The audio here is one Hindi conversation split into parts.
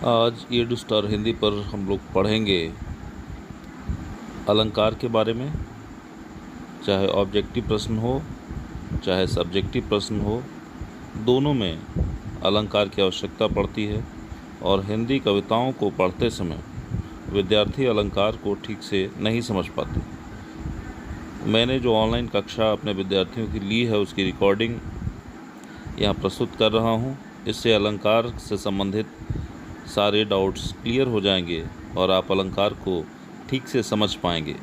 आज EDU स्टार हिंदी पर हम लोग पढ़ेंगे अलंकार के बारे में। चाहे ऑब्जेक्टिव प्रश्न हो चाहे सब्जेक्टिव प्रश्न हो, दोनों में अलंकार की आवश्यकता पड़ती है। और हिंदी कविताओं को पढ़ते समय विद्यार्थी अलंकार को ठीक से नहीं समझ पाते। मैंने जो ऑनलाइन कक्षा अपने विद्यार्थियों की ली है उसकी रिकॉर्डिंग यहाँ प्रस्तुत कर रहा हूँ। इससे अलंकार से संबंधित सारे डाउट्स क्लियर हो जाएंगे और आप अलंकार को ठीक से समझ पाएंगे।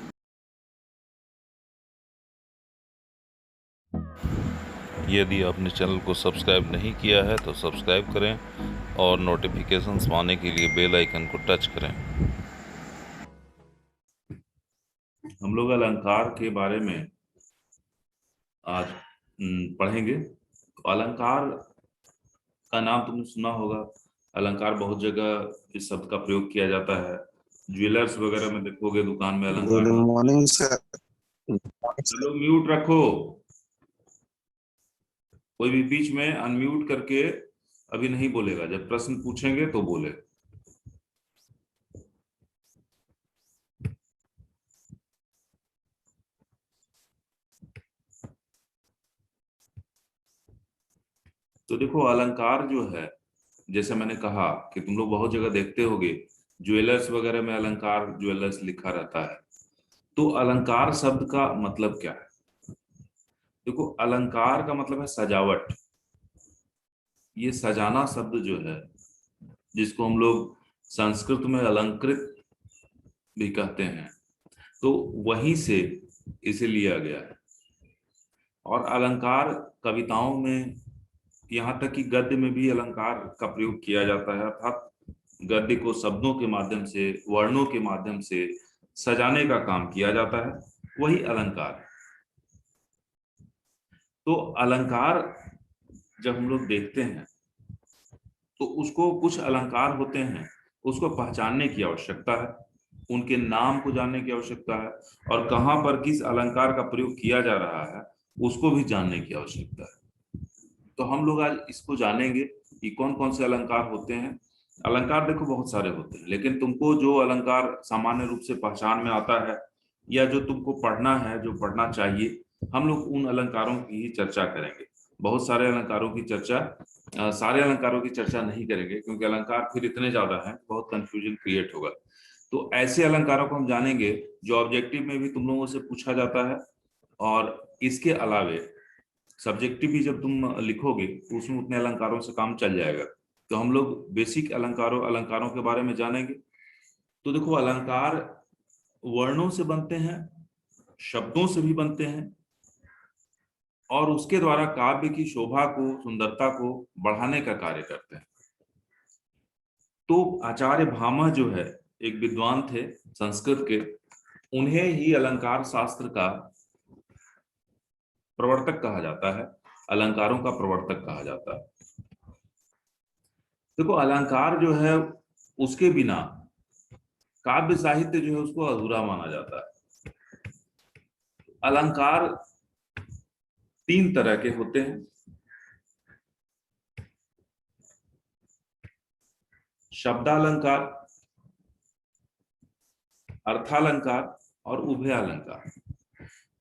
यदि आपने चैनल को सब्सक्राइब नहीं किया है तो सब्सक्राइब करें और नोटिफिकेशंस पाने के लिए बेल आइकन को टच करें। हम लोग अलंकार के बारे में आज पढ़ेंगे। तो अलंकार का नाम तुमने सुना होगा। अलंकार बहुत जगह इस शब्द का प्रयोग किया जाता है। ज्वेलर्स वगैरह में देखोगे दुकान में गुड अलंकार। Morning sir. चलो म्यूट रखो, कोई भी बीच में अनम्यूट करके अभी नहीं बोलेगा। जब प्रश्न पूछेंगे तो बोले। तो देखो अलंकार जो है, जैसे मैंने कहा कि तुम लोग बहुत जगह देखते होगे ज्वेलर्स वगैरह में अलंकार ज्वेलर्स लिखा रहता है। तो अलंकार शब्द का मतलब क्या है? देखो अलंकार का मतलब है सजावट। ये सजाना शब्द जो है, जिसको हम लोग संस्कृत में अलंकृत भी कहते हैं, तो वहीं से इसे लिया गया है। और अलंकार कविताओं में, यहाँ तक कि गद्य में भी अलंकार का प्रयोग किया जाता है। अर्थात गद्य को शब्दों के माध्यम से, वर्णों के माध्यम से सजाने का काम किया जाता है, वही अलंकार है। तो अलंकार जब हम लोग देखते हैं तो उसको, कुछ अलंकार होते हैं उसको पहचानने की आवश्यकता है, उनके नाम को जानने की आवश्यकता है, और कहाँ पर किस अलंकार का प्रयोग किया जा रहा है उसको भी जानने की आवश्यकता है। तो हम लोग आज इसको जानेंगे कि कौन कौन से अलंकार होते हैं। अलंकार देखो बहुत सारे होते हैं, लेकिन तुमको जो अलंकार सामान्य रूप से पहचान में आता है या जो तुमको पढ़ना है, जो पढ़ना चाहिए, हम लोग उन अलंकारों की ही चर्चा करेंगे। बहुत सारे अलंकारों की चर्चा, सारे अलंकारों की चर्चा नहीं करेंगे, क्योंकि अलंकार फिर इतने ज्यादा हैं, बहुत कंफ्यूजन क्रिएट होगा। तो ऐसे अलंकारों को हम जानेंगे जो ऑब्जेक्टिव में भी तुम लोगों से पूछा जाता है, और इसके अलावे सब्जेक्टिव भी जब तुम लिखोगे तो उसमें उतने अलंकारों से काम चल जाएगा। तो हम लोग बेसिक अलंकारों के बारे में जानेंगे। तो देखो अलंकार वर्णों से बनते हैं, शब्दों से भी बनते हैं, और उसके द्वारा काव्य की शोभा को, सुंदरता को बढ़ाने का कार्य करते हैं। तो आचार्य भामह जो है, एक विद्वान थे संस्कृत के, उन्हें ही अलंकार शास्त्र का प्रवर्तक कहा जाता है, अलंकारों का प्रवर्तक कहा जाता है। देखो अलंकार जो है, उसके बिना काव्य साहित्य जो है उसको अधूरा माना जाता है। अलंकार तीन तरह के होते हैं: शब्दालंकार, अर्थालंकार और उभयालंकार।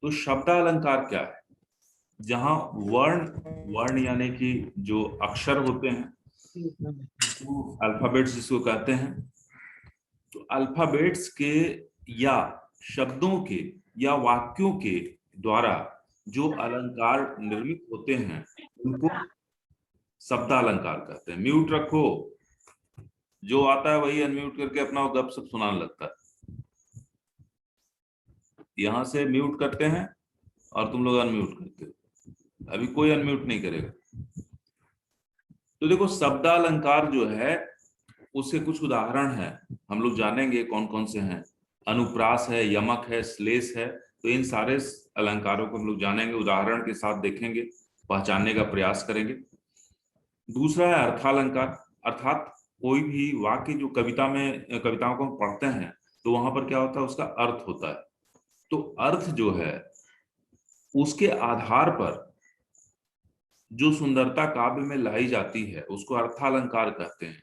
तो शब्दालंकार क्या है? जहां वर्ण, वर्ण यानी कि जो अक्षर होते हैं, अल्फाबेट्स जिसको कहते हैं, तो अल्फाबेट्स के या शब्दों के या वाक्यों के द्वारा जो अलंकार निर्मित होते हैं उनको शब्दालंकार कहते हैं। म्यूट रखो, जो आता है वही अनम्यूट करके अपना गप सप सुनाने लगता है। यहां से म्यूट करते हैं और तुम लोग अनम्यूट करते हो, अभी कोई अनम्यूट नहीं करेगा। तो देखो शब्दालंकार जो है उसके कुछ उदाहरण हैं, हम लोग जानेंगे कौन कौन से हैं। अनुप्रास है, यमक है, श्लेष है। तो इन सारे अलंकारों को हम लोग जानेंगे, उदाहरण के साथ देखेंगे, पहचानने का प्रयास करेंगे। दूसरा है अर्थालंकार। अर्थात कोई भी वाक्य जो कविताओं को हम पढ़ते हैं तो वहां पर क्या होता है, उसका अर्थ होता है। तो अर्थ जो है उसके आधार पर जो सुंदरता काव्य में लाई जाती है उसको अर्थालंकार कहते हैं।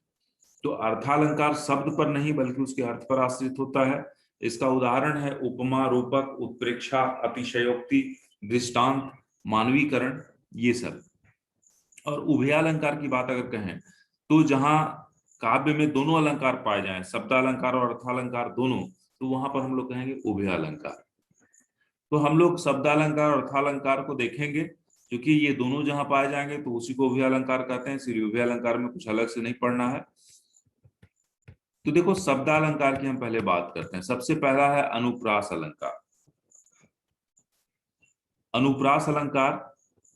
तो अर्थालंकार शब्द पर नहीं बल्कि उसके अर्थ पर आश्रित होता है। इसका उदाहरण है उपमा, रूपक, उत्प्रेक्षा, अतिशयोक्ति, दृष्टांत, मानवीकरण, ये सब। और उभयालंकार की बात अगर कहें तो जहां काव्य में दोनों अलंकार पाए जाएं, शब्दालंकार और अर्थालंकार दोनों, तो वहां पर हम लोग कहेंगे उभयालंकार। तो हम लोग शब्दालंकार और अर्थालंकार को देखेंगे, क्योंकि ये दोनों जहां पाए जाएंगे तो उसी को उभयालंकार कहते हैं। सिर्फ उभयालंकार में कुछ अलग से नहीं पढ़ना है। तो देखो, शब्दालंकार की हम पहले बात करते हैं। सबसे पहला है अनुप्रास अलंकार। अनुप्रास अलंकार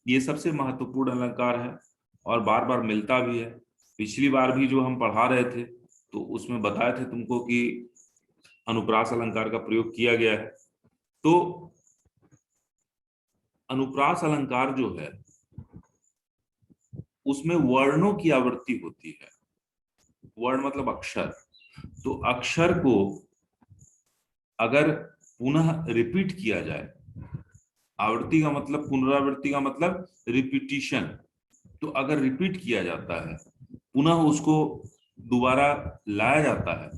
ये सबसे महत्वपूर्ण अलंकार है और बार बार मिलता भी है। पिछली बार भी जो हम पढ़ा रहे थे तो उसमें बताए थे तुमको कि अनुप्रास अलंकार का प्रयोग किया गया है। तो अनुप्रास अलंकार जो है उसमें वर्णों की आवृत्ति होती है। वर्ण मतलब अक्षर। तो अक्षर को अगर पुनः रिपीट किया जाए, आवृत्ति का मतलब, पुनरावृत्ति का मतलब रिपीटिशन, तो अगर रिपीट किया जाता है, पुनः उसको दोबारा लाया जाता है,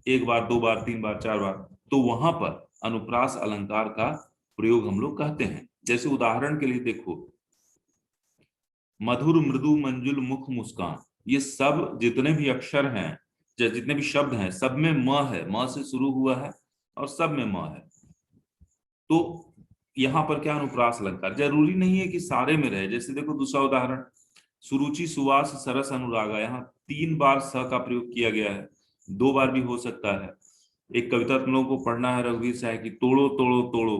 एक बार, दो बार, तीन बार, चार बार, तो वहां पर अनुप्रास अलंकार का प्रयोग हम लोग कहते हैं। जैसे उदाहरण के लिए देखो, मधुर, मृदु, मंजुल, मुख, मुस्कान, ये सब जितने भी अक्षर हैं, जितने भी शब्द हैं, सब में म है, म से शुरू हुआ है और सब में म है। तो यहाँ पर क्या, अनुप्रास अलंकार। जरूरी नहीं है कि सारे में रहे। जैसे देखो दूसरा उदाहरण, सुरुचि, सुवास, सरस, अनुरागा, यहाँ 3 बार स का प्रयोग किया गया है, 2 बार भी हो सकता है। एक कविता तुम लोगों को पढ़ना है रघुवीर साहब की, तोड़ो तोड़ो तोड़ो,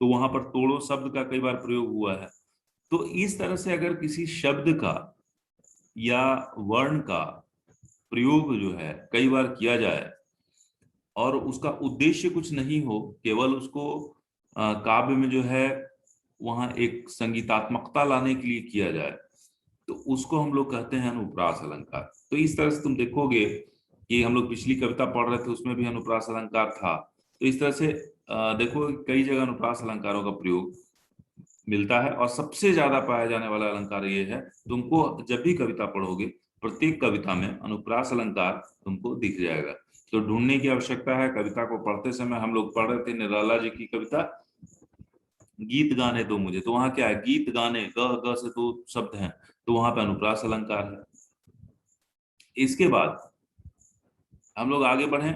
तो वहां पर तोड़ो शब्द का कई बार प्रयोग हुआ है। तो इस तरह से अगर किसी शब्द का या वर्ण का प्रयोग जो है कई बार किया जाए और उसका उद्देश्य कुछ नहीं हो, केवल उसको काव्य में जो है वहां एक संगीतात्मकता लाने के लिए किया जाए, तो उसको हम लोग कहते हैं अनुप्रास अलंकार। तो इस तरह से तुम देखोगे कि हम लोग पिछली कविता पढ़ रहे थे उसमें भी अनुप्रास अलंकार था। तो इस तरह से देखो कई जगह अनुप्रास अलंकारों का प्रयोग मिलता है और सबसे ज्यादा पाया जाने वाला अलंकार ये है। तुमको जब भी कविता पढ़ोगे प्रत्येक कविता में अनुप्रास अलंकार तुमको दिख जाएगा। तो ढूंढने की आवश्यकता है। कविता को पढ़ते समय हम लोग पढ़ रहे थे निराला जी की कविता गीत गाने दो मुझे, तो वहां क्या है, गीत गाने, ग ग से 2 शब्द हैं, तो वहां पे अनुप्रास अलंकार है। इसके बाद हम लोग आगे बढ़े,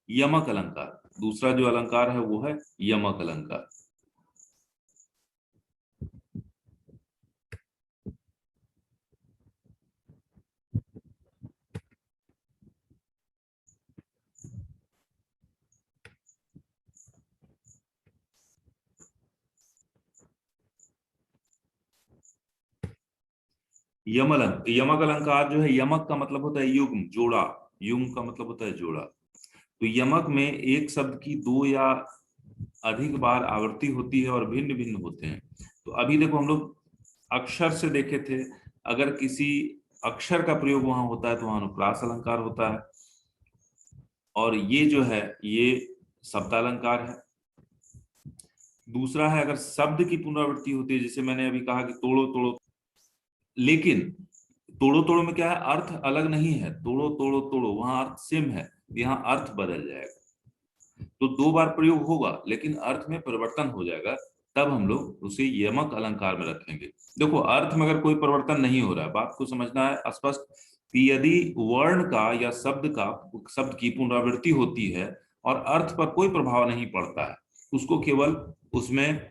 यमक अलंकार। दूसरा जो अलंकार है वो है यमक अलंकार। यमक अलंकार जो है, यमक का मतलब होता है युग्म, जोड़ा। युग्म का मतलब होता है जोड़ा। तो यमक में एक शब्द की 2 या अधिक बार आवृत्ति होती है और भिन्न भिन्न होते हैं। तो अभी देखो हम लोग अक्षर से देखे थे, अगर किसी अक्षर का प्रयोग वहां होता है तो वहां अनुप्रास अलंकार होता है। और ये जो है ये शब्दालंकार है। दूसरा है अगर शब्द की पुनरावृत्ति होती है, जैसे मैंने अभी कहा कि तोड़ो तोड़ो, लेकिन तोड़ो तोड़ो में क्या है, अर्थ अलग नहीं है। तोड़ो तोड़ो तोड़ो वहां अर्थ सेम है, यहाँ अर्थ बदल जाएगा। तो 2 बार प्रयोग होगा लेकिन अर्थ में परिवर्तन हो जाएगा, तब हम लोग उसे यमक अलंकार में रखेंगे। देखो अर्थ में अगर कोई परिवर्तन नहीं हो रहा है, बात को समझना है स्पष्ट, कि यदि वर्ण का या शब्द की पुनरावृत्ति होती है और अर्थ पर कोई प्रभाव नहीं पड़ता है, उसको केवल उसमें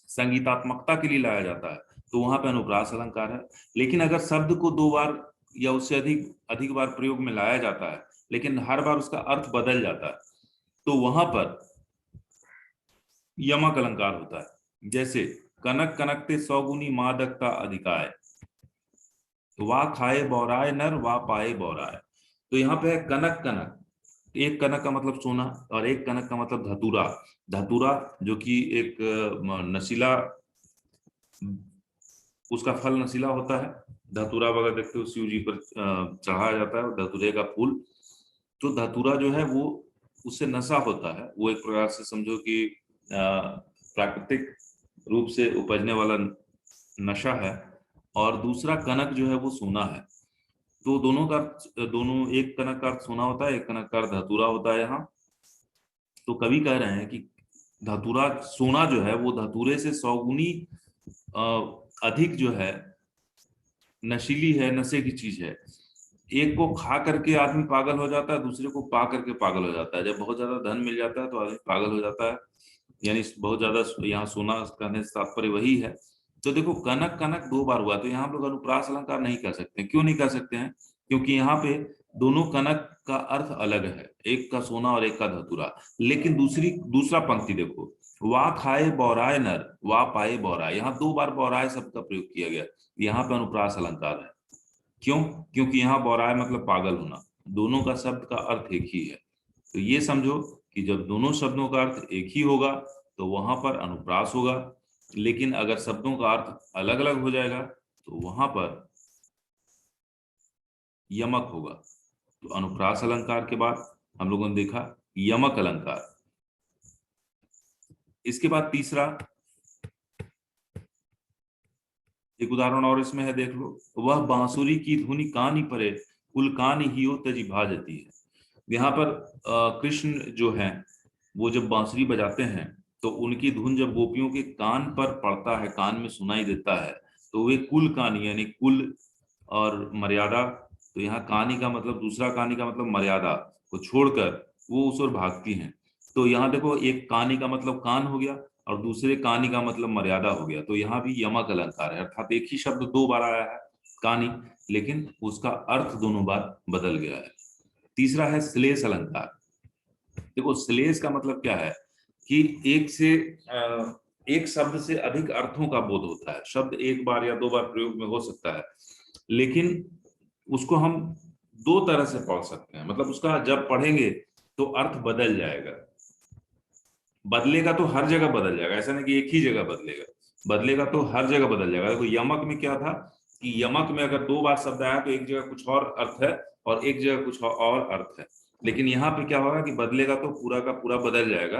संगीतात्मकता के लिए लाया जाता है, तो वहां पे अनुप्रास अलंकार है। लेकिन अगर शब्द को 2 बार या उससे अधिक अधिक बार प्रयोग में लाया जाता है लेकिन हर बार उसका अर्थ बदल जाता है, तो वहां पर यमक अलंकार होता है। जैसे कनक कनकते 100 गुनी मादकता अधिकाय, वा खाए बौराए नर वा पाए बौराए। तो यहाँ पे है कनक कनक, एक कनक का मतलब सोना और एक कनक का मतलब धतूरा। धतूरा जो कि एक नशीला, उसका फल नशीला होता है। धतूरा वगैरह देखते हो शिव जी पर चढ़ाया जाता है, धतूरे का फूल। तो धतूरा जो है वो, उससे नशा होता है, वो एक प्रकार से समझो कि प्राकृतिक रूप से उपजने वाला नशा है। और दूसरा कनक जो है वो सोना है। तो दोनों का दोनों, एक कनक का अर्थ सोना होता है, एक कनक का अर्थ धतूरा होता है यहाँ। तो कवि कह रहे हैं कि धतूरा, सोना जो है वो धतूरे से 100 गुनी अधिक जो है नशीली है, नशे की चीज है। एक को खा करके आदमी पागल हो जाता है, दूसरे को पा करके पागल हो जाता है। जब बहुत ज्यादा धन मिल जाता है तो आदमी पागल हो जाता है, यानी बहुत ज्यादा, यहाँ सोना कहने से तात्पर्य वही है। तो देखो कनक कनक 2 बार हुआ, तो यहाँ हम लोग अनुप्रास अलंकार नहीं कर सकते। क्यों नहीं कर सकते हैं? क्योंकि यहाँ पे दोनों कनक का अर्थ अलग है, एक का सोना और एक का धतूरा। लेकिन दूसरा पंक्ति देखो, वा खाए बौराए नर, वा पाए बौराए, यहाँ 2 बार बौराए शब्द का प्रयोग किया गया। यहाँ पे अनुप्रास अलंकार है। क्यों? क्योंकि यहाँ बौराए मतलब पागल होना, दोनों का शब्द का अर्थ एक ही है। तो ये समझो कि जब दोनों शब्दों का अर्थ एक ही होगा तो वहां पर अनुप्रास होगा। लेकिन अगर शब्दों का अर्थ अलग अलग हो जाएगा तो वहां पर यमक होगा। तो अनुप्रास अलंकार के बाद हम लोगों ने देखा यमक अलंकार। इसके बाद तीसरा एक उदाहरण और इसमें है, देख लो, वह बांसुरी की धुनी कानी परे, कुल कान हियो तजी भाजती है। यहाँ पर कृष्ण जो है वो जब बांसुरी बजाते हैं तो उनकी धुन जब गोपियों के कान पर पड़ता है, कान में सुनाई देता है, तो वे कुल कानी यानी कुल और मर्यादा, तो यहाँ कानी का मतलब, दूसरा कानी का मतलब मर्यादा को छोड़कर वो उस ओर भागती हैं। तो यहाँ देखो, एक कानी का मतलब कान हो गया और दूसरे कानी का मतलब मर्यादा हो गया। तो यहाँ भी यमक अलंकार है, अर्थात एक ही शब्द 2 बार आया है कानी, लेकिन उसका अर्थ दोनों बार बदल गया है। तीसरा है श्लेष अलंकार। देखो श्लेष का मतलब क्या है कि एक शब्द से अधिक अर्थों का बोध होता है। शब्द 1 बार या 2 बार प्रयोग में हो सकता है, लेकिन उसको हम 2 तरह से पढ़ सकते हैं। मतलब उसका जब पढ़ेंगे तो अर्थ बदल जाएगा। बदलेगा तो हर जगह बदल जाएगा, ऐसा नहीं कि एक ही जगह बदलेगा, बदलेगा तो हर जगह बदल जाएगा। देखो यमक में क्या था कि यमक में अगर 2 बार शब्द आया तो एक जगह कुछ और अर्थ है और एक जगह कुछ और अर्थ है। लेकिन यहाँ पे क्या होगा कि बदलेगा तो पूरा का पूरा बदल जाएगा,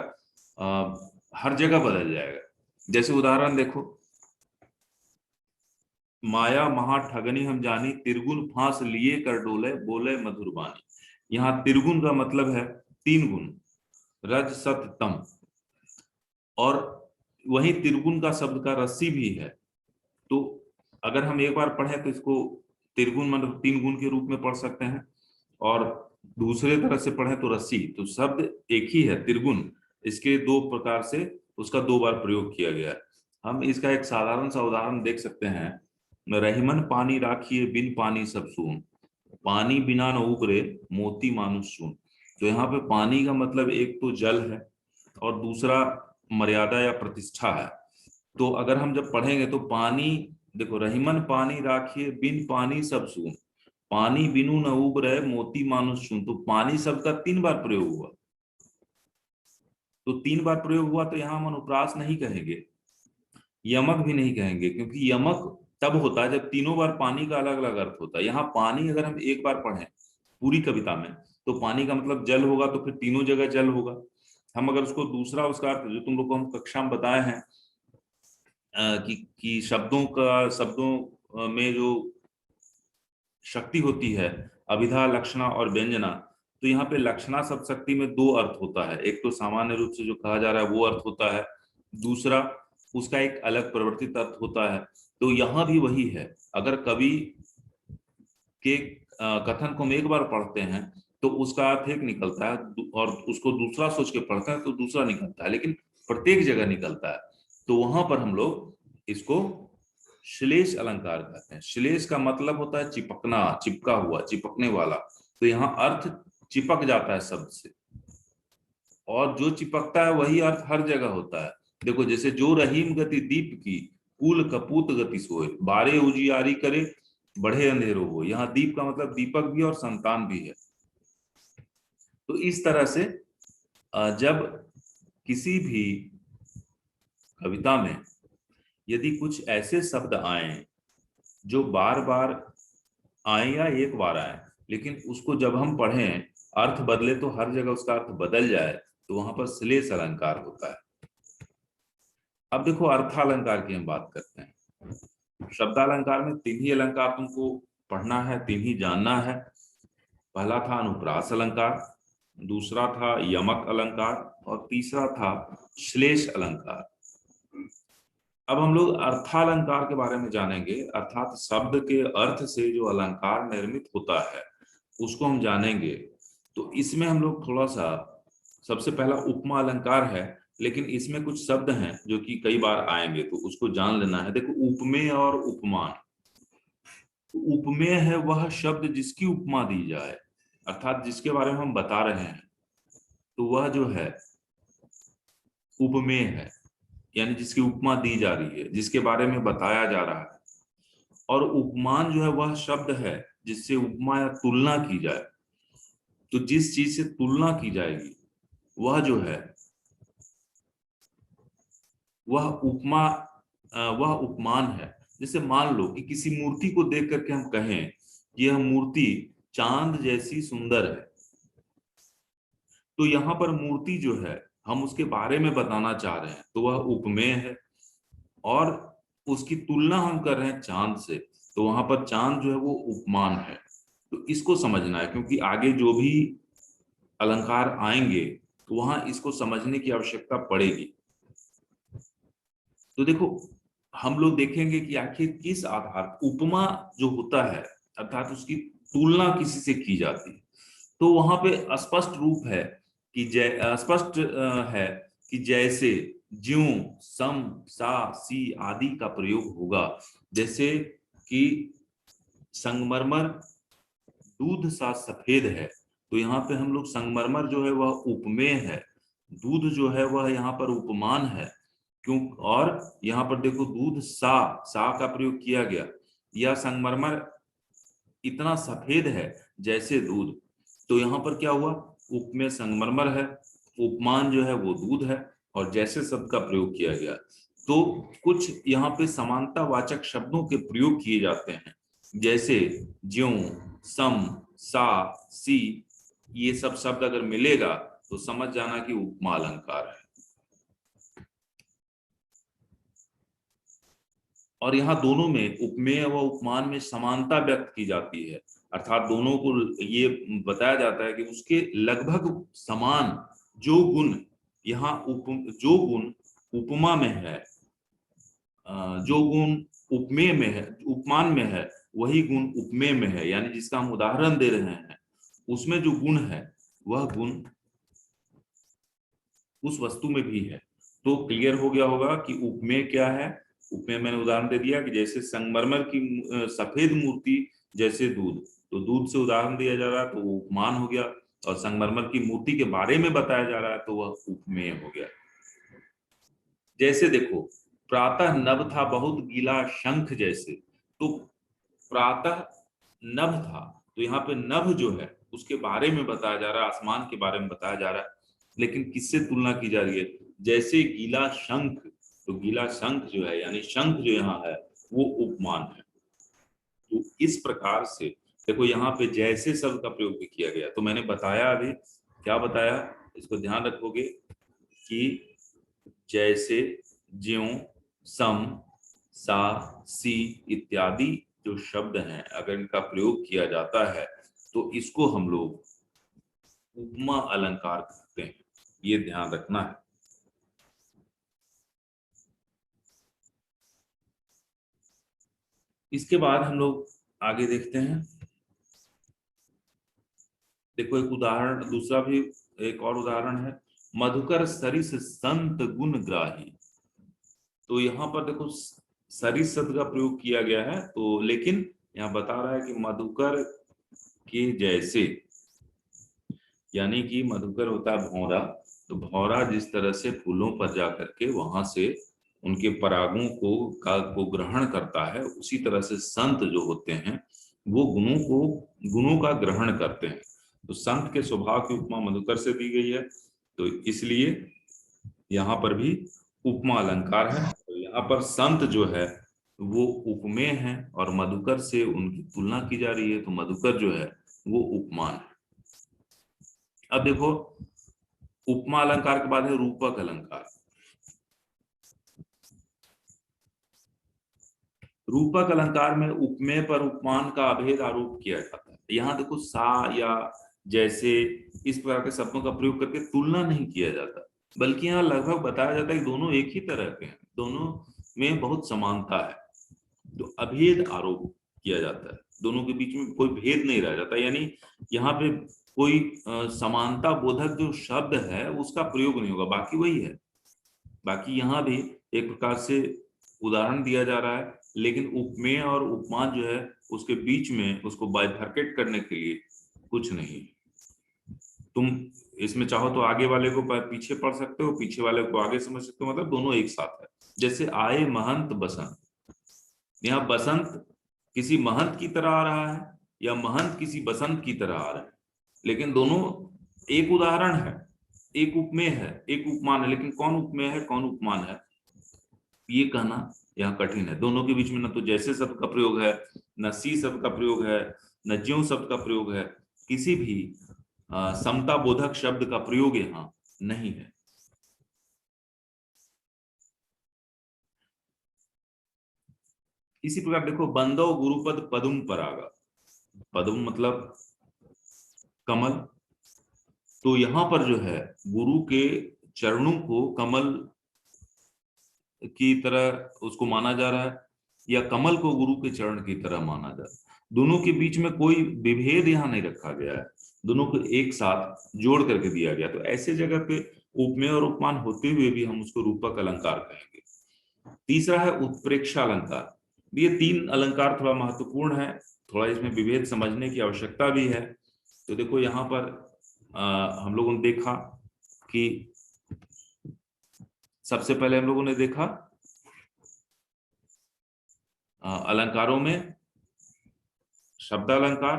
हर जगह बदल जाएगा। जैसे उदाहरण देखो, माया महा ठगनी हम जानी, तिरगुन फांस लिए कर डोले, बोले मधुर बानी। यहाँ तिरगुन का मतलब है 3 गुण, रज सत तम, और वही तिरगुन का शब्द का रस्सी भी है। तो अगर हम एक बार पढ़े तो इसको तिरगुन मतलब 3 गुण के रूप में पढ़ सकते हैं, और दूसरे तरह से पढ़े तो रस्सी। तो शब्द एक ही है तिरगुन, इसके 2 प्रकार से उसका 2 बार प्रयोग किया गया है। हम इसका एक साधारण सा उदाहरण देख सकते हैं, रहीमन पानी राखिए बिन पानी सब सून, पानी बिना न उबरे मोती मानुष सून। तो यहाँ पे पानी का मतलब एक तो जल है और दूसरा मर्यादा या प्रतिष्ठा है। तो अगर हम जब पढ़ेंगे तो पानी, देखो, रहीमन पानी राखिए बिन पानी सब सून, पानी बिनु न उबरे मोती मानुष सून। तो पानी शब्द का 3 बार प्रयोग हुआ, तो 3 बार प्रयोग हुआ, तो यहाँ हम अनुप्रास नहीं कहेंगे, यमक भी नहीं कहेंगे, क्योंकि यमक तब होता है जब तीनों बार पानी का अलग अलग अर्थ होता है। यहाँ पानी अगर हम एक बार पढ़ें पूरी कविता में तो पानी का मतलब जल होगा, तो फिर तीनों जगह जल होगा। हम अगर उसको दूसरा उसका अर्थ जो तुम लोग को हम कक्षा में बताए हैं कि शब्दों में जो शक्ति होती है, अभिधा, लक्षणा और व्यंजना, तो यहाँ पे लक्षणा शब्द शक्ति में 2 अर्थ होता है। एक तो सामान्य रूप से जो कहा जा रहा है वो अर्थ होता है, दूसरा उसका एक अलग परिवर्तित अर्थ होता है। तो यहाँ भी वही है, अगर कवि के कथन को हम एक बार पढ़ते हैं तो उसका अर्थ एक निकलता है, और उसको दूसरा सोच के पढ़ते हैं तो दूसरा निकलता है, लेकिन प्रत्येक जगह निकलता है। तो वहां पर हम लोग इसको श्लेष अलंकार कहते हैं। श्लेष का मतलब होता है चिपकना, चिपका हुआ, चिपकने वाला। तो यहाँ अर्थ चिपक जाता है शब्द से, और जो चिपकता है वही अर्थ हर जगह होता है। देखो, जैसे जो रहीम गति दीप की, कुल कपूत गति सोए, बारे उजियारी करे, बढ़े अंधेरो हो। यहाँ दीप का मतलब दीपक भी और संतान भी है। तो इस तरह से जब किसी भी कविता में यदि कुछ ऐसे शब्द आए जो बार बार आए या एक बार आए, लेकिन उसको जब हम पढ़ें अर्थ बदले तो हर जगह उसका अर्थ बदल जाए, तो वहां पर श्लेष अलंकार होता है। अब देखो अर्थालंकार की हम बात करते हैं। शब्दालंकार में 3 ही अलंकार तुमको पढ़ना है, तीन ही जानना है। पहला था अनुप्रास अलंकार, दूसरा था यमक अलंकार और तीसरा था श्लेष अलंकार। अब हम लोग अर्थालंकार के बारे में जानेंगे, अर्थात शब्द के अर्थ से जो अलंकार निर्मित होता है उसको हम जानेंगे। तो इसमें हम लोग थोड़ा सा, सबसे पहला उपमा अलंकार है, लेकिन इसमें कुछ शब्द हैं जो कि कई बार आएंगे तो उसको जान लेना है। देखो, उपमेय और उपमान। तो उपमेय है वह शब्द जिसकी उपमा दी जाए, अर्थात जिसके बारे में हम बता रहे हैं, तो वह जो है उपमेय है, यानी जिसकी उपमा दी जा रही है, जिसके बारे में बताया जा रहा है। और उपमान जो है वह शब्द है जिससे उपमा या तुलना की जाए। तो जिस चीज से तुलना की जाएगी वह जो है वह उपमा, वह उपमान है। जैसे मान लो कि किसी मूर्ति को देख करके हम कहें कि यह मूर्ति चांद जैसी सुंदर है, तो यहाँ पर मूर्ति जो है हम उसके बारे में बताना चाह रहे हैं तो वह उपमेय है, और उसकी तुलना हम कर रहे हैं चांद से, तो वहां पर चांद जो है वो उपमान है। तो इसको समझना है, क्योंकि आगे जो भी अलंकार आएंगे तो वहां इसको समझने की आवश्यकता पड़ेगी। तो देखो, हम लोग देखेंगे कि आखिर किस आधार, उपमा जो होता है अर्थात उसकी तुलना किसी से की जाती है, तो वहां पे स्पष्ट रूप है कि स्पष्ट है कि जैसे ज्यों, सम, सा, सी आदि का प्रयोग होगा। जैसे कि संगमरमर दूध सा सफेद है, तो यहाँ पे हम लोग संगमरमर जो है वह उपमेय है, दूध जो है वह यहाँ पर उपमान है। क्यों? और यहाँ पर देखो, दूध सा का प्रयोग किया गया, या संगमरमर इतना सफेद है जैसे दूध, तो यहाँ पर क्या हुआ, उपमेय संगमरमर है, उपमान जो है वो दूध है, और जैसे शब्द का प्रयोग किया गया। तो कुछ यहाँ पे समानता वाचक शब्दों के प्रयोग किए जाते हैं, जैसे ज्यों, सम, सा, सी, ये सब शब्द अगर मिलेगा तो समझ जाना कि उपमा अलंकार है। और यहाँ दोनों में, उपमेय व उपमान में समानता व्यक्त की जाती है, अर्थात दोनों को ये बताया जाता है कि उसके लगभग समान जो गुण यहाँ जो गुण उपमा में है, जो गुण उपमेय में है, उपमान में है, वही गुण उपमेय में है। यानी जिसका हम उदाहरण दे रहे हैं उसमें जो गुण है वह गुण उस वस्तु में भी है। तो क्लियर हो गया होगा कि उपमेय क्या है। उपमेय मैंने उदाहरण दे दिया कि जैसे संगमरमर की सफेद मूर्ति जैसे दूध, तो दूध से उदाहरण दिया जा रहा है तो वो उपमान हो गया, और संगमरमर की मूर्ति के बारे में बताया जा रहा है तो वह उपमेय हो गया। जैसे देखो, प्रातः नभ था बहुत गीला शंख जैसे, तो प्रातः नभ था, तो यहाँ पे नभ जो है उसके बारे में बताया जा रहा है, आसमान के बारे में बताया जा रहा है, लेकिन किससे तुलना की जा रही है, जैसे गीला शंख। तो गीला शंख जो है, यानी शंख जो यहाँ है वो उपमान है। तो इस प्रकार से देखो, यहाँ पे जैसे शब्द का प्रयोग भी किया गया। तो मैंने बताया, अभी क्या बताया, इसको ध्यान रखोगे कि जैसे, ज्यों, सम, सा, सी इत्यादि जो शब्द हैं अगर इनका प्रयोग किया जाता है तो इसको हम लोग उपमा अलंकार कहते हैं, ये ध्यान रखना है। इसके बाद हम लोग आगे देखते हैं। देखो, एक उदाहरण दूसरा भी, एक और उदाहरण है, मधुकर सरिस संत गुण ग्राही। तो यहाँ पर देखो, सरिस शब्द का प्रयोग किया गया है, तो लेकिन यहाँ बता रहा है कि मधुकर के जैसे, यानी कि मधुकर होता है भौरा, तो भौरा जिस तरह से फूलों पर जा करके वहां से उनके परागों को ग्रहण करता है, उसी तरह से संत जो होते हैं वो गुणों का ग्रहण करते हैं। तो संत के स्वभाव की उपमा मधुकर से दी गई है, तो इसलिए यहाँ पर भी उपमा अलंकार है। तो यहाँ पर संत जो है वो उपमेय है और मधुकर से उनकी तुलना की जा रही है, तो मधुकर जो है वो उपमान है। अब देखो, उपमा अलंकार के बाद है रूपक अलंकार। रूपक अलंकार में उपमेय पर उपमान का अभेद आरोप किया जाता है। यहाँ देखो सा या जैसे इस प्रकार के शब्दों का प्रयोग करके तुलना नहीं किया जाता, बल्कि यहाँ लगभग बताया जाता है कि दोनों एक ही तरह के हैं, दोनों में बहुत समानता है। तो अभेद आरोप किया जाता है, दोनों के बीच में कोई भेद नहीं रह जाता, यानी यहाँ पे कोई समानता बोधक जो शब्द है उसका प्रयोग नहीं होगा, बाकी वही है। बाकी यहाँ भी एक प्रकार से उदाहरण दिया जा रहा है, लेकिन उपमेय और उपमान जो है उसके बीच में उसको बाइफरकेट करने के लिए कुछ नहीं। तुम इसमें चाहो तो आगे वाले को पीछे पढ़ सकते हो, पीछे वाले को आगे समझ सकते हो, मतलब दोनों एक साथ है। जैसे आए महंत बसंत, यहाँ बसंत किसी महंत की तरह आ रहा है या महंत किसी बसंत की तरह आ रहा है, लेकिन दोनों एक उदाहरण है, एक उपमेय है, एक उपमान है, लेकिन कौन उपमेय है कौन उपमान है ये कहना यहाँ कठिन है। दोनों के बीच में न तो जैसे शब्द का प्रयोग है, न सी शब्द का प्रयोग है, न ज्यों शब्द का प्रयोग है, किसी भी समता बोधक शब्द का प्रयोग यहाँ नहीं है। इसी प्रकार देखो बंदो गुरुपद पदुम परागा, पदुम मतलब कमल, तो यहाँ पर जो है गुरु के चरणों को कमल की तरह उसको माना जा रहा है या कमल को गुरु के चरण की तरह माना जा रहा है। दोनों के बीच में कोई विभेद यहाँ नहीं रखा गया है, दोनों को एक साथ जोड़ करके दिया गया। तो ऐसे जगह पे उपमेय और उपमान होते हुए भी हम उसको रूपक अलंकार कहेंगे। तीसरा है उत्प्रेक्षा अलंकार। ये तीन अलंकार थोड़ा महत्वपूर्ण है, थोड़ा इसमें विभेद समझने की आवश्यकता भी है। तो देखो यहाँ पर हम लोगों ने देखा कि सबसे पहले हम लोगों ने देखा अलंकारों में शब्द अलंकार,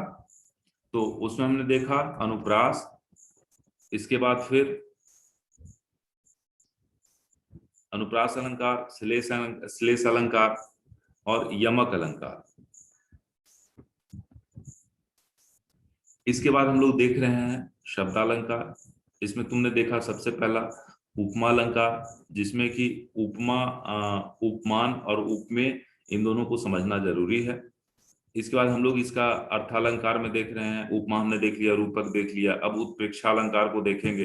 तो उसमें हमने देखा अनुप्रास, इसके बाद फिर अनुप्रास अलंकार, श्लेष अलंकार और यमक अलंकार। इसके बाद हम लोग देख रहे हैं शब्दालंकार। इसमें तुमने देखा सबसे पहला उपमा अलंकार, जिसमें कि उपमा उपमान और उपमेय इन दोनों को समझना जरूरी है। इसके बाद हम लोग इसका अर्थालंकार में देख रहे हैं, उपमा हमने देख लिया, रूपक देख लिया, अब उत्प्रेक्षा अलंकार को देखेंगे।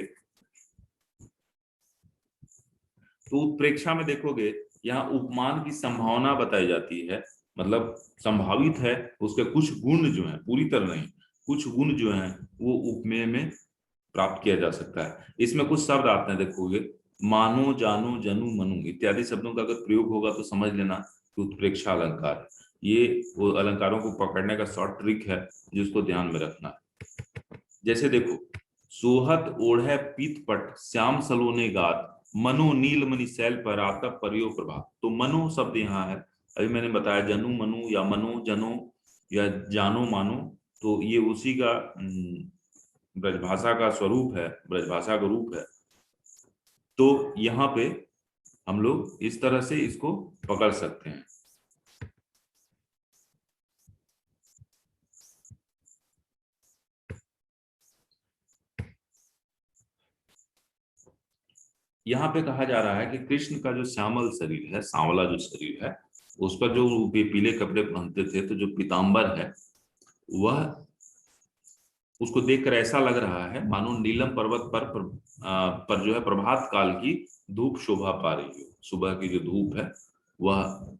तो उत्प्रेक्षा में देखोगे यहाँ उपमान की संभावना बताई जाती है, मतलब संभावित है उसके कुछ गुण जो है, पूरी तरह नहीं, कुछ गुण जो है वो उपमेय में प्राप्त किया जा सकता है। इसमें कुछ शब्द आते हैं, देखोगे मानो, जानो, जनु, मनु इत्यादि शब्दों का अगर प्रयोग होगा तो समझ लेना कि उत्प्रेक्षा अलंकार है। ये वो अलंकारों को पकड़ने का शॉर्ट ट्रिक है जिसको ध्यान में रखना है। जैसे देखो सोहत ओढ़े पीत पट श्याम सलोने गात मनो नील मणि शैल पर आता परियो प्रभात। तो मनो शब्द यहाँ है, अभी मैंने बताया जनु मनु या मनो जनो या जानो मानो, तो ये उसी का ब्रजभाषा का स्वरूप है, ब्रजभाषा का रूप है। तो यहाँ पे हम लोग इस तरह से इसको पकड़ सकते हैं। यहाँ पे कहा जा रहा है कि कृष्ण का जो श्यामल शरीर है, सांवला जो शरीर है, उस पर जो पीले कपड़े पहनते थे, तो जो पीताम्बर है वह उसको देखकर ऐसा लग रहा है मानो नीलम पर्वत पर जो है प्रभात काल की धूप शोभा पा रही हो। सुबह की जो धूप है वह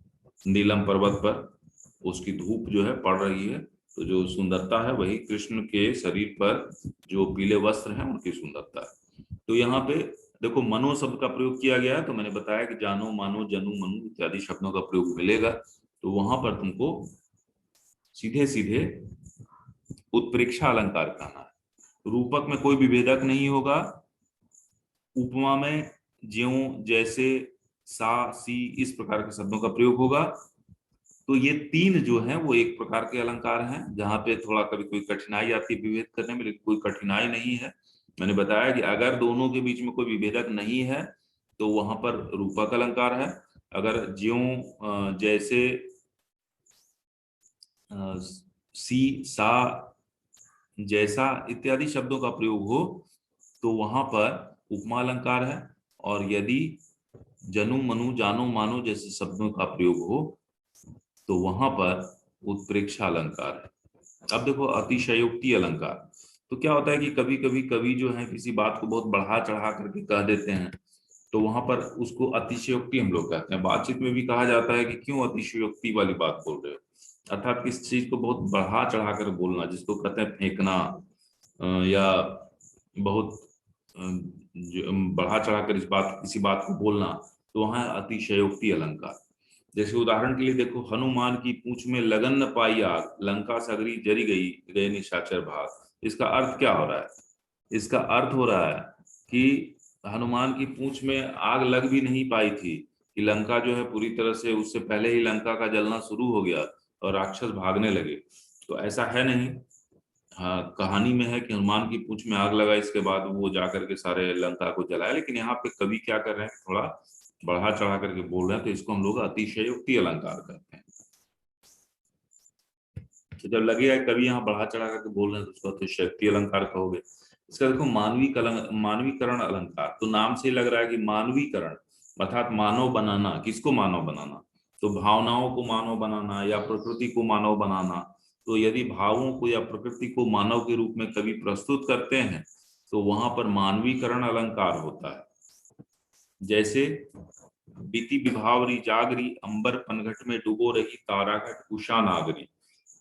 नीलम पर्वत पर उसकी धूप जो है पड़ रही है, तो जो सुंदरता है वही कृष्ण के शरीर पर जो पीले वस्त्र हैं उनकी सुंदरता है। तो यहाँ पे देखो मनो शब्द का प्रयोग किया गया है, तो मैंने बताया कि जानो, मानो, जनु, मनु इत्यादि शब्दों का प्रयोग मिलेगा, तो वहां पर तुमको सीधे सीधे उत्प्रेक्षा अलंकार कहना है। रूपक में कोई विभेदक नहीं होगा, उपमा में ज्यों, जैसे, सा, सी इस प्रकार के शब्दों का प्रयोग होगा। तो ये तीन जो हैं वो एक प्रकार के अलंकार हैं, जहां पे थोड़ा कभी कोई कठिनाई आती है विभेद करने में, लेकिन कोई कठिनाई नहीं है। मैंने बताया कि अगर दोनों के बीच में कोई विभेदक नहीं है तो वहां पर रूपक अलंकार है। अगर ज्यों, जैसे, सी, सा, जैसा इत्यादि शब्दों का प्रयोग हो तो वहां पर उपमा अलंकार है। और यदि जनु, मनु, जानो, मानो जैसे शब्दों का प्रयोग हो तो वहां पर उत्प्रेक्षा अलंकार है। अब देखो अतिशयोक्ति अलंकार, तो क्या होता है कि कभी कभी कवि जो है किसी बात को बहुत बढ़ा चढ़ा करके कह देते हैं, तो वहां पर उसको अतिशयोक्ति हम लोग कहते हैं। बातचीत में भी कहा जाता है कि क्यों अतिशयोक्ति वाली बात बोल रहे हो, अर्थात किस चीज को बहुत बढ़ा चढ़ा कर बोलना, जिसको कहते हैं फेंकना, या बहुत बढ़ा चढ़ा कर इस बात किसी बात को बोलना, तो वहां है अतिशयोक्ति अलंकार। जैसे उदाहरण के लिए देखो, हनुमान की पूंछ में लगन न पाई आग, लंका सगरी जरी गई, गए निशाचर भाग। इसका अर्थ क्या हो रहा है? इसका अर्थ हो रहा है कि हनुमान की पूंछ में आग लग भी नहीं पाई थी कि लंका जो है पूरी तरह से, उससे पहले ही लंका का जलना शुरू हो गया और राक्षस भागने लगे। तो ऐसा है नहीं। हाँ, कहानी में है कि हनुमान की पूंछ में आग लगा, इसके बाद वो जा करके सारे लंका को जलाया, लेकिन यहाँ पे कवि क्या कर रहे हैं, थोड़ा बढ़ा चढ़ा करके बोल रहे हैं, तो इसको हम लोग अतिशयोक्ति अलंकार कहते हैं। तो जब लगेगा कवि यहाँ बढ़ा चढ़ा करके बोल रहे हैं, तो उसको अतिशयोक्ति अलंकार कहोगे। इसका देखो मानवीकरण अलंकार, तो नाम से लग रहा है कि मानवीकरण अर्थात मानव बनाना। किसको मानव बनाना? तो भावनाओं को मानव बनाना या प्रकृति को मानव बनाना। तो यदि भावों को या प्रकृति को मानव के रूप में कवि प्रस्तुत करते हैं, तो वहां पर मानवीकरण अलंकार होता है। जैसे बीती विभावरी जागरी, अंबर पनघट में डूबो रही, ताराघट उषा नागरी।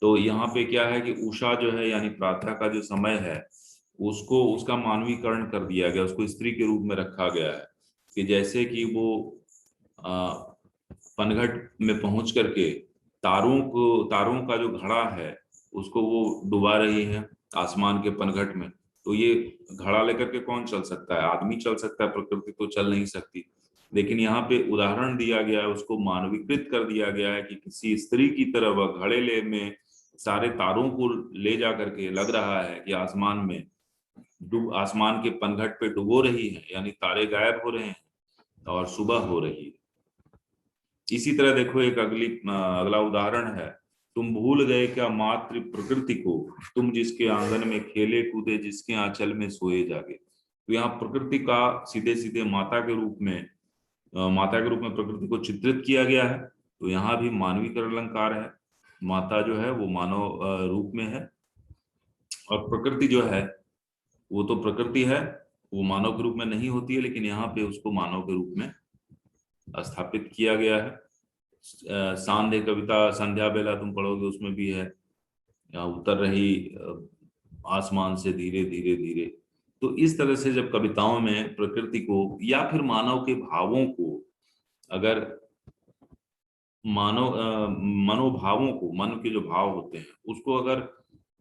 तो यहाँ पे क्या है कि उषा जो है यानी प्रातः का जो समय है, उसको उसका मानवीकरण कर दिया गया, उसको स्त्री के रूप में रखा गया है कि जैसे कि वो पनघट में पहुंच करके तारों का जो घड़ा है उसको वो डुबा रही है आसमान के पनघट में। तो ये घड़ा लेकर के कौन चल सकता है? आदमी चल सकता है, प्रकृति तो चल नहीं सकती। लेकिन यहाँ पे उदाहरण दिया गया है, उसको मानवीकृत कर दिया गया है कि किसी स्त्री की तरह वह घड़े ले में सारे तारों को ले जा करके लग रहा है कि आसमान के पनघट पे डुबो रही है, यानी तारे गायब हो रहे हैं और सुबह हो रही है। इसी तरह देखो एक अगला उदाहरण है, तुम भूल गए क्या मातृ प्रकृति को, तुम जिसके आंगन में खेले कूदे, जिसके आंचल में सोए जागे। तो यहाँ प्रकृति का सीधे सीधे माता के रूप में प्रकृति को चित्रित किया गया है। तो यहाँ भी मानवीकरण अलंकार है। माता जो है वो मानव रूप में है, और प्रकृति जो है वो तो प्रकृति है, वो मानव के रूप में नहीं होती है, लेकिन यहाँ पे उसको मानव के रूप में स्थापित किया गया है। सांध्य कविता संध्या बेला तुम पढ़ोगे, उसमें भी है, उतर रही आसमान से धीरे धीरे धीरे। तो इस तरह से जब कविताओं में प्रकृति को या फिर मानव के भावों को, अगर मनोभावों को, मन के जो भाव होते हैं उसको अगर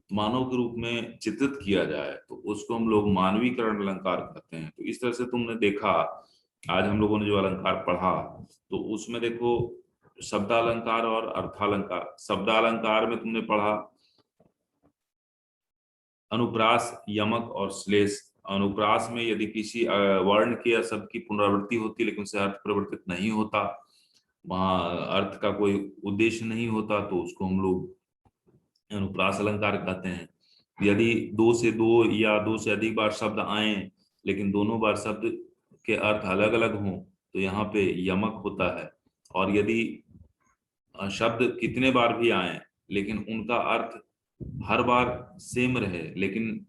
मानव के रूप में चित्रित किया जाए, तो उसको हम लोग मानवीकरण अलंकार कहते हैं। तो इस तरह से तुमने देखा, आज हम लोगों ने जो अलंकार पढ़ा, तो उसमें देखो शब्दालंकार और अर्थालंकार। शब्दालंकार में तुमने पढ़ा अनुप्रास, यमक और श्लेष। अनुप्रास में यदि किसी वर्ण के या शब्द की पुनरावृत्ति होती लेकिन उसे अर्थ परिवर्तित नहीं होता, वहां अर्थ का कोई उद्देश्य नहीं होता, तो उसको हम लोग अनुप्रास अलंकार कहते हैं। यदि दो से दो या दो से अधिक बार शब्द आए लेकिन दोनों बार शब्द के अर्थ अलग अलग हों, तो यहाँ पे यमक होता है। और यदि शब्द कितने बार भी आए लेकिन उनका अर्थ हर बार सेम रहे लेकिन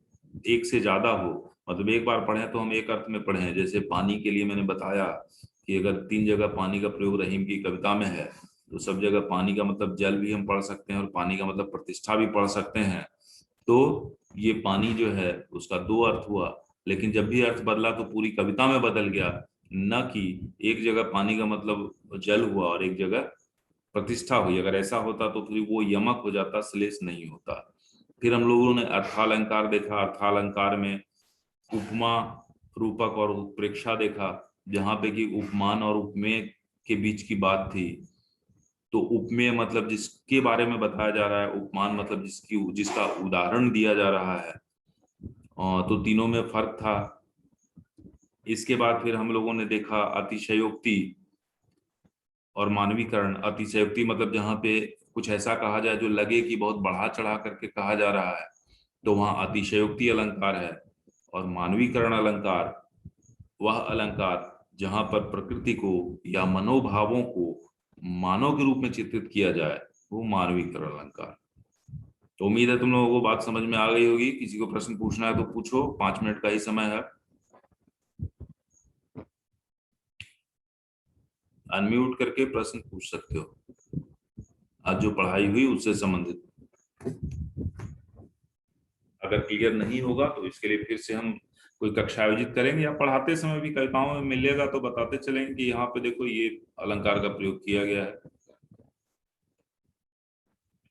एक से ज्यादा हो, मतलब एक बार पढ़े तो हम एक अर्थ में पढ़े, जैसे पानी के लिए मैंने बताया कि अगर 3 जगह पानी का प्रयोग रहीम की कविता में है, तो सब जगह पानी का मतलब जल भी हम पढ़ सकते हैं और पानी का मतलब प्रतिष्ठा भी पढ़ सकते हैं। तो ये पानी जो है उसका 2 अर्थ हुआ, लेकिन जब भी अर्थ बदला तो पूरी कविता में बदल गया, न कि एक जगह पानी का मतलब जल हुआ और एक जगह प्रतिष्ठा हुई। अगर ऐसा होता तो फिर वो यमक हो जाता, श्लेष नहीं होता। फिर हम लोगों ने अर्थालंकार देखा। अर्थालंकार में उपमा, रूपक और उत्प्रेक्षा देखा, जहां पे कि उपमान और उपमेय के बीच की बात थी। तो उपमेय मतलब जिसके बारे में बताया जा रहा है, उपमान मतलब जिसका उदाहरण दिया जा रहा है। तो तीनों में फर्क था। इसके बाद फिर हम लोगों ने देखा अतिशयोक्ति और मानवीकरण। अतिशयोक्ति मतलब जहाँ पे कुछ ऐसा कहा जाए जो लगे कि बहुत बढ़ा चढ़ा करके कहा जा रहा है, तो वहां अतिशयोक्ति अलंकार है। और मानवीकरण अलंकार वह अलंकार जहां पर प्रकृति को या मनोभावों को मानव के रूप में चित्रित किया जाए, वो मानविक अलंकार। तो उम्मीद है तुम लोगों को बात समझ में आ गई होगी। किसी को प्रश्न पूछना है तो पूछो, 5 मिनट का ही समय है। अनम्यूट करके प्रश्न पूछ सकते हो आज जो पढ़ाई हुई उससे संबंधित। अगर क्लियर नहीं होगा तो इसके लिए फिर से हम कोई कक्षा आयोजित करेंगे, या पढ़ाते समय भी कविताओं में मिलेगा तो बताते चलेंगे कि यहाँ पे देखो ये अलंकार का प्रयोग किया गया है।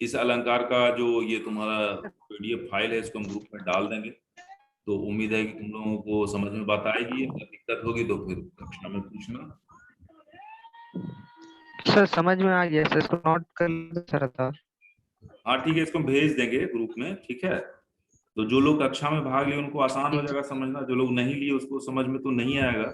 इस अलंकार का जो ये तुम्हारा पीडीएफ फाइल है इसको हम ग्रुप में डाल देंगे। तो उम्मीद है कि तुम लोगों को समझ में बात आएगी। अगर दिक्कत होगी तो फिर कक्षा में पूछना। सर समझ में आ गया सर, इसको नोट कर सर था। हाँ ठीक है, इसको हम भेज देंगे ग्रुप में, ठीक है। तो जो लोग कक्षा में भाग लिए उनको आसान हो जाएगा समझना, जो लोग नहीं लिए उसको समझ में तो नहीं आएगा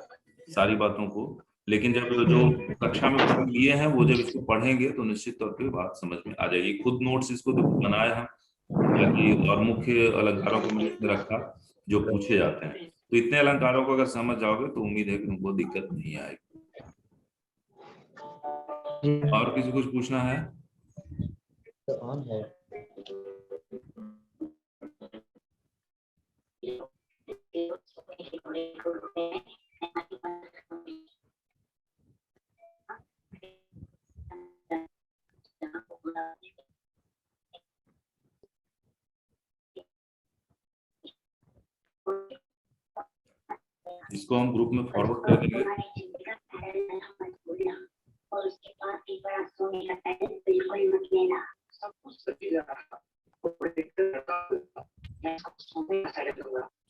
सारी बातों को। लेकिन जब जो कक्षा में भाग लिए हैं वो जब इसको पढ़ेंगे तो निश्चित तौर पे बात समझ में आ जाएगी। खुद नोट्स इसको देखो बनाया हम, हालांकि और मुख्य अलंकारों को मैंने इसमें रखा जो पूछे जाते हैं। तो इतने अलंकारों को अगर समझ जाओगे तो उम्मीद है कि तुमको दिक्कत नहीं आएगी। और किसी कुछ पूछना है? इसको हम ग्रुप में फॉरवर्ड कर देंगे। और उसके बाद भी बड़ा सोने का पैकेट बिल्कुल मत लेना। सब कुछ सही रहा।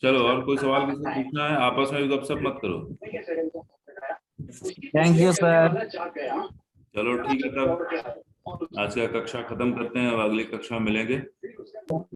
चलो, और कोई सवाल किसी को पूछना है? आपस में भी गपशप मत करो। Thank you sir. चलो ठीक है, तब आज का कक्षा खत्म करते हैं, अब अगली कक्षा में मिलेंगे।